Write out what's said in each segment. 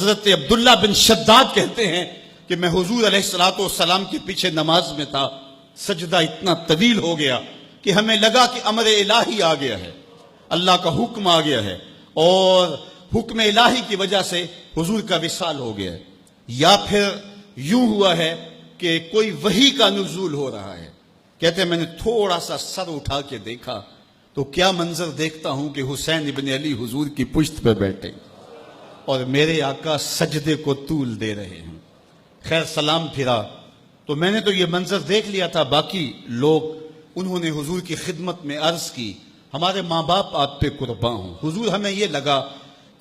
حضرت عبداللہ بن شداد کہتے ہیں کہ میں حضور علیہ الصلوۃ والسلام کے پیچھے نماز میں تھا، سجدہ اتنا طویل ہو گیا کہ ہمیں لگا کہ امر الہی آ گیا ہے، اللہ کا حکم آ گیا ہے، اور حکم الہی کی وجہ سے حضور کا وصال ہو گیا ہے، یا پھر یوں ہوا ہے کہ کوئی وحی کا نزول ہو رہا ہے۔ کہتے ہیں میں نے تھوڑا سا سر اٹھا کے دیکھا تو کیا منظر دیکھتا ہوں کہ حسین ابن علی حضور کی پشت پہ بیٹھے اور میرے آقا سجدے کو طول دے رہے ہیں۔ خیر سلام پھرا تو میں نے تو یہ منظر دیکھ لیا تھا، باقی لوگ انہوں نے حضور کی خدمت میں عرض کی ہمارے ماں باپ آپ پہ قربان ہوں۔ حضور ہمیں یہ لگا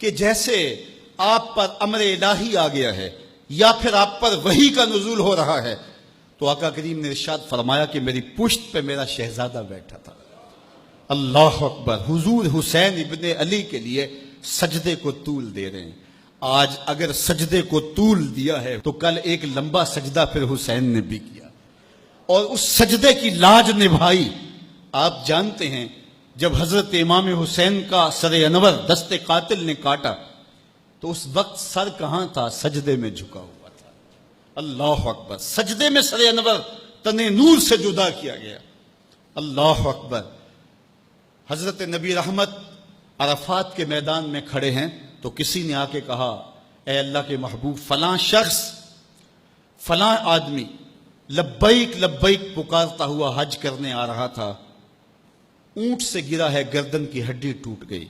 کہ جیسے آپ پر امر الہی آ گیا ہے یا پھر آپ پر وحی کا نزول ہو رہا ہے، تو آقا کریم نے ارشاد فرمایا کہ میری پشت پہ میرا شہزادہ بیٹھا تھا۔ اللہ اکبر! حضور حسین ابن علی کے لیے سجدے کو طول دے رہے ہیں۔ آج اگر سجدے کو طول دیا ہے تو کل ایک لمبا سجدہ پھر حسین نے بھی کیا اور اس سجدے کی لاج نبھائی۔ آپ جانتے ہیں جب حضرت امام حسین کا سر انور دست قاتل نے کاٹا تو اس وقت سر کہاں تھا؟ سجدے میں جھکا ہوا تھا۔ اللہ اکبر! سجدے میں سر انور تن نور سے جدا کیا گیا۔ اللہ اکبر! حضرت نبی رحمت عرفات کے میدان میں کھڑے ہیں تو کسی نے آ کے کہا اے اللہ کے محبوب، فلاں شخص فلاں آدمی لبیک لبیک پکارتا ہوا حج کرنے آ رہا تھا، اونٹ سے گرا ہے، گردن کی ہڈی ٹوٹ گئی،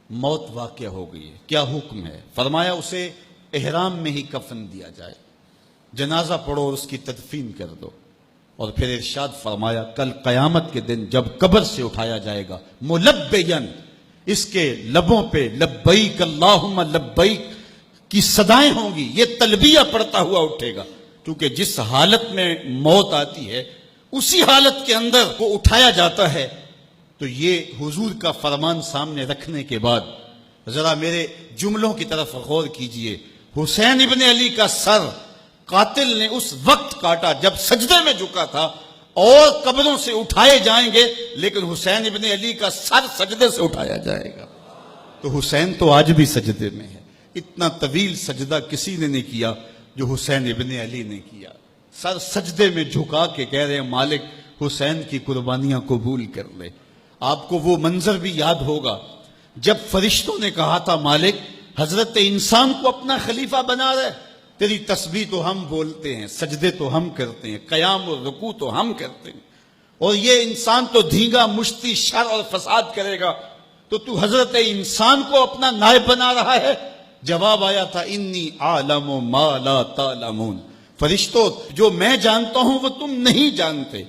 موت واقع ہو گئی ہے، کیا حکم ہے؟ فرمایا اسے احرام میں ہی کفن دیا جائے، جنازہ پڑھو اور اس کی تدفین کر دو۔ اور پھر ارشاد فرمایا کل قیامت کے دن جب قبر سے اٹھایا جائے گا ملبین، اس کے لبوں پہ لبیک اللہم لبیک کی صدائیں ہوں گی، یہ تلبیہ پڑھتا ہوا اٹھے گا، کیونکہ جس حالت میں موت آتی ہے اسی حالت کے اندر کو اٹھایا جاتا ہے۔ تو یہ حضور کا فرمان سامنے رکھنے کے بعد ذرا میرے جملوں کی طرف غور کیجئے۔ حسین ابن علی کا سر قاتل نے اس وقت کاٹا جب سجدے میں جھکا تھا، اور قبروں سے اٹھائے جائیں گے لیکن حسین ابن علی کا سر سجدے سے اٹھایا جائے گا۔ تو حسین تو آج بھی سجدے میں ہے۔ اتنا طویل سجدہ کسی نے نہیں کیا جو حسین ابن علی نے کیا۔ سر سجدے میں جھکا کے کہہ رہے ہیں مالک حسین کی قربانیاں قبول کر لے۔ آپ کو وہ منظر بھی یاد ہوگا جب فرشتوں نے کہا تھا مالک حضرت انسان کو اپنا خلیفہ بنا رہے، تیری تسبیح تو ہم بولتے ہیں، سجدے تو ہم کرتے ہیں، قیام اور رکوع تو ہم کرتے ہیں، اور یہ انسان تو دھینگا مشتی شر اور فساد کرے گا، تو حضرت انسان کو اپنا نائب بنا رہا ہے۔ جواب آیا تھا انی عالم ما لا تعلمون، فرشتوں جو میں جانتا ہوں وہ تم نہیں جانتے،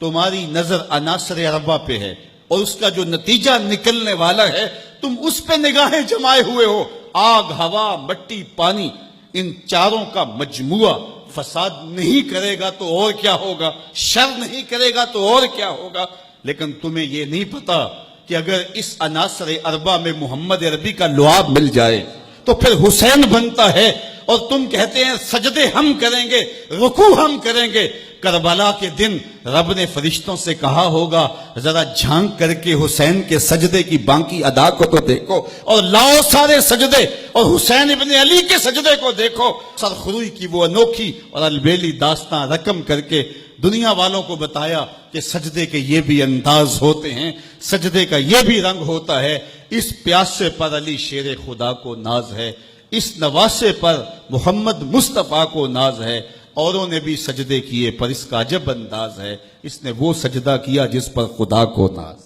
تمہاری نظر عناصر اربعہ پہ ہے اور اس کا جو نتیجہ نکلنے والا ہے تم اس پہ نگاہیں جمائے ہوئے ہو۔ آگ، ہوا، مٹی، پانی، ان چاروں کا مجموعہ فساد نہیں کرے گا تو اور کیا ہوگا، شر نہیں کرے گا تو اور کیا ہوگا، لیکن تمہیں یہ نہیں پتا کہ اگر اس عناصر اربعہ میں محمد عربی کا لعاب مل جائے تو پھر حسین بنتا ہے، اور تم کہتے ہیں سجدے ہم کریں گے، رکوع ہم کریں گے۔ کربلا کے دن رب نے فرشتوں سے کہا ہوگا ذرا جھانک کر کے حسین کے سجدے کی باقی ادا کو تو دیکھو، اور لاؤ سارے سجدے اور حسین ابن علی کے سجدے کو دیکھو۔ سرخروئی کی وہ انوکھی اور البیلی داستان رقم کر کے دنیا والوں کو بتایا کہ سجدے کے یہ بھی انداز ہوتے ہیں، سجدے کا یہ بھی رنگ ہوتا ہے۔ اس پیاسے پر علی شیر خدا کو ناز ہے، اس نواسے پر محمد مصطفیٰ کو ناز ہے۔ اوروں نے بھی سجدے کیے پر اس کا عجب انداز ہے، اس نے وہ سجدہ کیا جس پر خدا کو ناز۔